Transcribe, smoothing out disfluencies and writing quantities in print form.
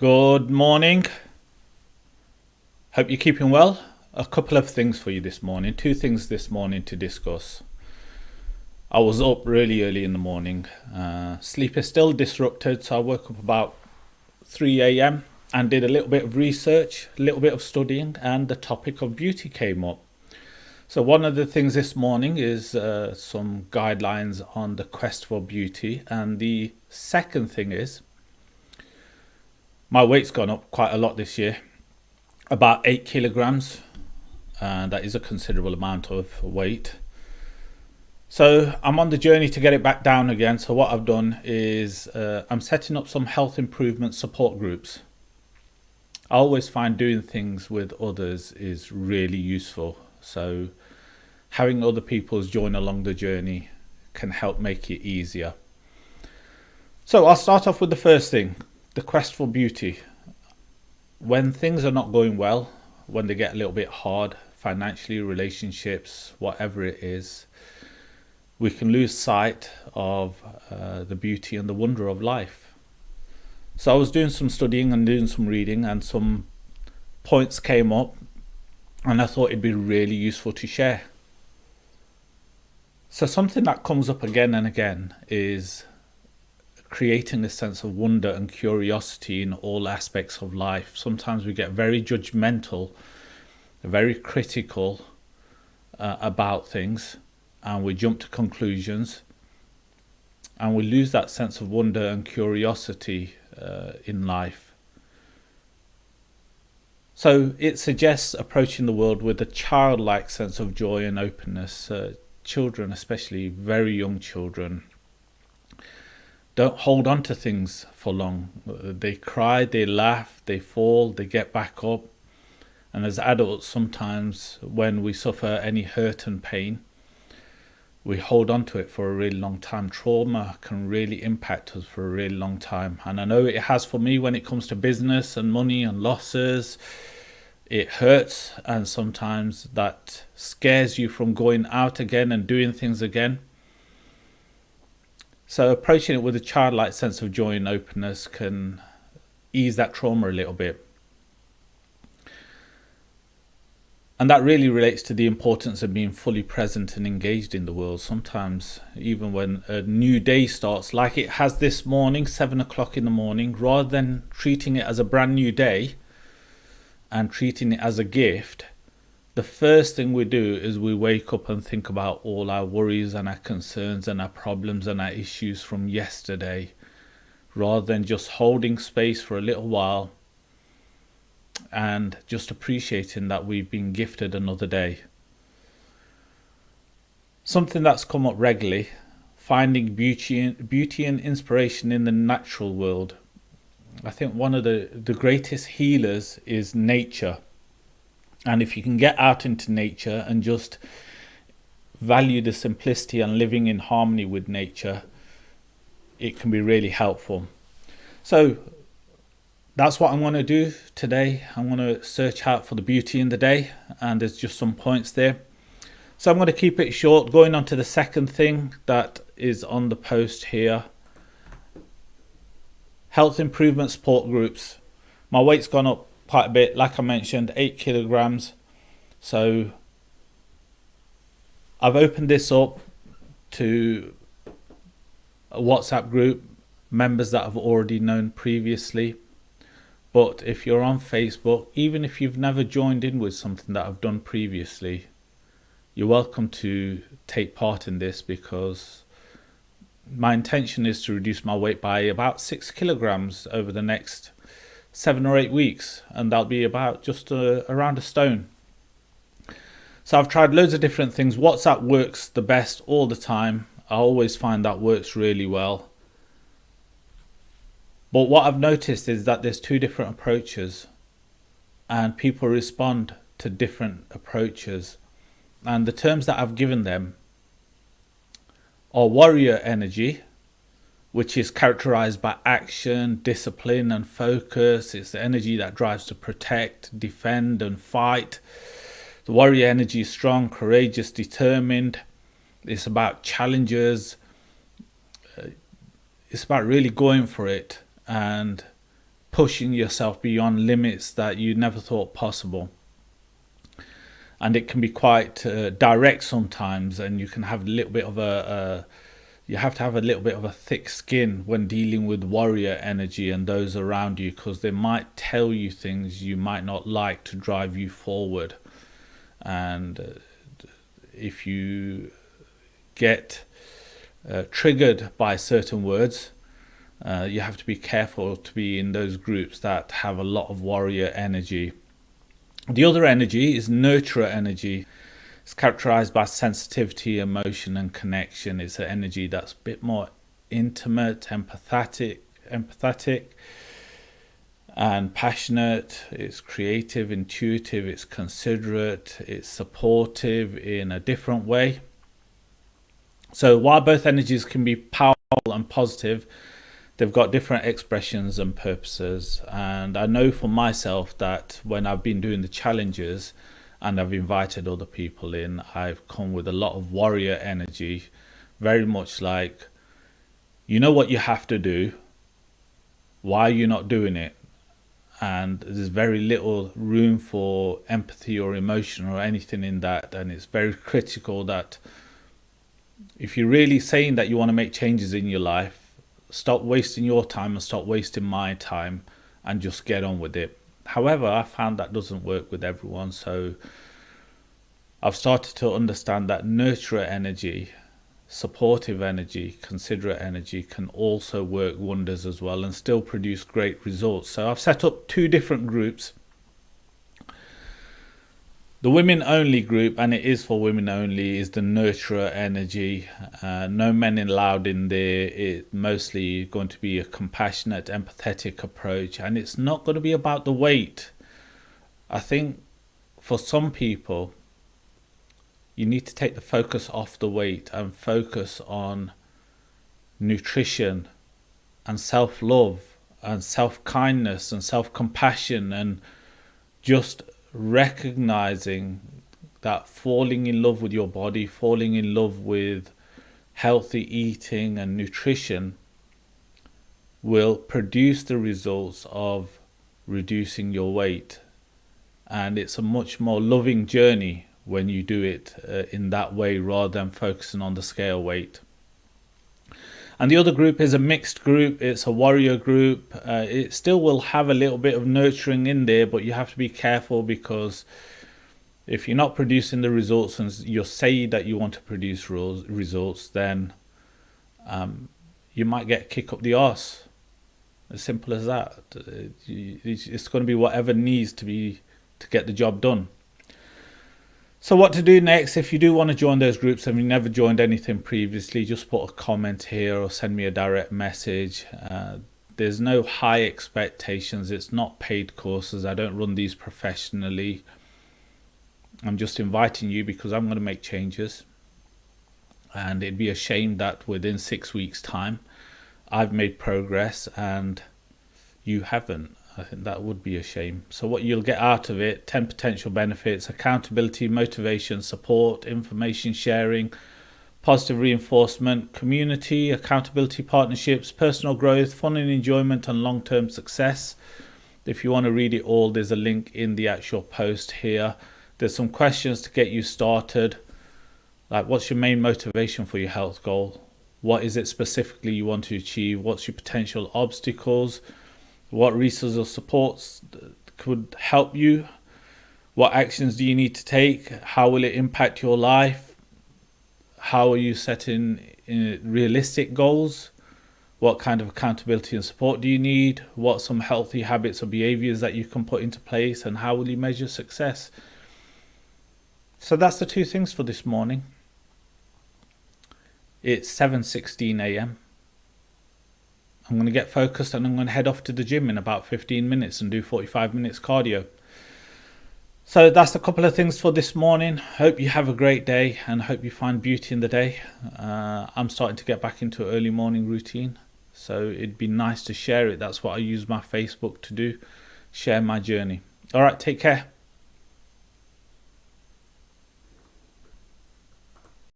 Good morning. Hope you're keeping well. A couple of things for you this morning. Two things this morning to discuss. I was up really early in the morning. Sleep is still disrupted, so I woke up about 3 a.m. and did a little bit of research, a little bit of studying, and the topic of beauty came up. So one of the things this morning is some guidelines on the quest for beauty, and the second thing is my weight's gone up quite a lot this year, about 8 kilograms. That is a considerable amount of weight. So I'm on the journey to get it back down again. So what I've done is I'm setting up some health improvement support groups. I always find doing things with others is really useful. So having other people join along the journey can help make it easier. So I'll start off with the first thing, the quest for beauty. When things are not going well, when they get a little bit hard, financially, relationships, whatever it is, we can lose sight of the beauty and the wonder of life. So I was doing some studying and doing some reading, and some points came up, and I thought it'd be really useful to share. So something that comes up again and again is creating a sense of wonder and curiosity in all aspects of life. Sometimes we get very judgmental, very critical about things, and we jump to conclusions, and we lose that sense of wonder and curiosity in life. So it suggests approaching the world with a childlike sense of joy and openness. Children, especially very young children, don't hold on to things for long. They cry, they laugh, they fall, they get back up. And as adults, sometimes when we suffer any hurt and pain, we hold on to it for a really long time. Trauma can really impact us for a really long time. And I know it has for me when it comes to business and money and losses. It hurts, and sometimes that scares you from going out again and doing things again. So approaching it with a childlike sense of joy and openness can ease that trauma a little bit. And that really relates to the importance of being fully present and engaged in the world. Sometimes, even when a new day starts, like it has this morning, 7 o'clock in the morning, rather than treating it as a brand new day and treating it as a gift, the first thing we do is we wake up and think about all our worries and our concerns and our problems and our issues from yesterday, rather than just holding space for a little while and just appreciating that we've been gifted another day. Something that's come up regularly, finding beauty and inspiration in the natural world. I think one of the greatest healers is nature. And if you can get out into nature and just value the simplicity and living in harmony with nature, it can be really helpful. So that's what I'm going to do today. I'm going to search out for the beauty in the day, and there's just some points there. So I'm going to keep it short, going on to the second thing that is on the post here. Health improvement support groups. My weight's gone up quite a bit, like I mentioned, 8 kilograms. So I've opened this up to a WhatsApp group, members that I've already known previously. But if you're on Facebook, even if you've never joined in with something that I've done previously, you're welcome to take part in this, because my intention is to reduce my weight by about 6 kilograms over the next 7 or 8 weeks, and that'll be about just around a stone. So I've tried loads of different things. WhatsApp works the best all the time. I always find that works really well. But what I've noticed is that there's two different approaches, and people respond to different approaches. And the terms that I've given them are warrior energy, which is characterized by action, discipline, and focus. It's the energy that drives to protect, defend, and fight. The warrior energy is strong, courageous, determined. It's about challenges. It's about really going for it and pushing yourself beyond limits that you never thought possible. And it can be quite direct sometimes, and you can have a little bit of you have to have a little bit of a thick skin when dealing with warrior energy and those around you, because they might tell you things you might not like to drive you forward. And if you get triggered by certain words, you have to be careful to be in those groups that have a lot of warrior energy. The other energy is nurturer energy. It's characterized by sensitivity, emotion, and connection. It's an energy that's a bit more intimate, empathetic, and passionate. It's creative, intuitive, it's considerate, it's supportive in a different way. So while both energies can be powerful and positive, they've got different expressions and purposes. And I know for myself that when I've been doing the challenges and I've invited other people in, I've come with a lot of warrior energy, very much like, you know what you have to do, why are you not doing it? And there's very little room for empathy or emotion or anything in that. And it's very critical that if you're really saying that you want to make changes in your life, stop wasting your time and stop wasting my time and just get on with it. However, I found that doesn't work with everyone, so I've started to understand that nurturer energy, supportive energy, considerate energy can also work wonders as well and still produce great results. So I've set up 2 different groups. The women only group, and it is for women only, is the nurturer energy. No men allowed in there. It's mostly going to be a compassionate, empathetic approach, and it's not going to be about the weight. I think for some people, you need to take the focus off the weight and focus on nutrition and self-love and self-kindness and self-compassion, and just recognizing that falling in love with your body, falling in love with healthy eating and nutrition will produce the results of reducing your weight. And it's a much more loving journey when you do it in that way, rather than focusing on the scale weight. And the other group is a mixed group. It's a warrior group. It still will have a little bit of nurturing in there, but you have to be careful, because if you're not producing the results and you say that you want to produce results, then you might get a kick up the arse. As simple as that. It's going to be whatever needs to be to get the job done. So what to do next? If you do want to join those groups and you've never joined anything previously, just put a comment here or send me a direct message. There's no high expectations. It's not paid courses. I don't run these professionally. I'm just inviting you because I'm going to make changes. And it'd be a shame that within 6 weeks' time, I've made progress and you haven't. I think that would be a shame. So what you'll get out of it: 10 potential benefits: accountability, motivation, support, information sharing, positive reinforcement, community, accountability, partnerships, personal growth, fun and enjoyment, and long-term success. If you want to read it all, there's a link in the actual post here. There's some questions to get you started, like what's your main motivation for your health goal? What is it specifically you want to achieve? What's your potential obstacles? What resources or supports could help you? What actions do you need to take? How will it impact your life? How are you setting realistic goals? What kind of accountability and support do you need? What some healthy habits or behaviors that you can put into place? And how will you measure success? So that's the 2 things for this morning. It's 7:16 a.m. I'm going to get focused and I'm going to head off to the gym in about 15 minutes and do 45 minutes cardio. So that's a couple of things for this morning. Hope you have a great day and hope you find beauty in the day. I'm starting to get back into early morning routine, so it'd be nice to share it. That's what I use my Facebook to do, share my journey. All right, take care.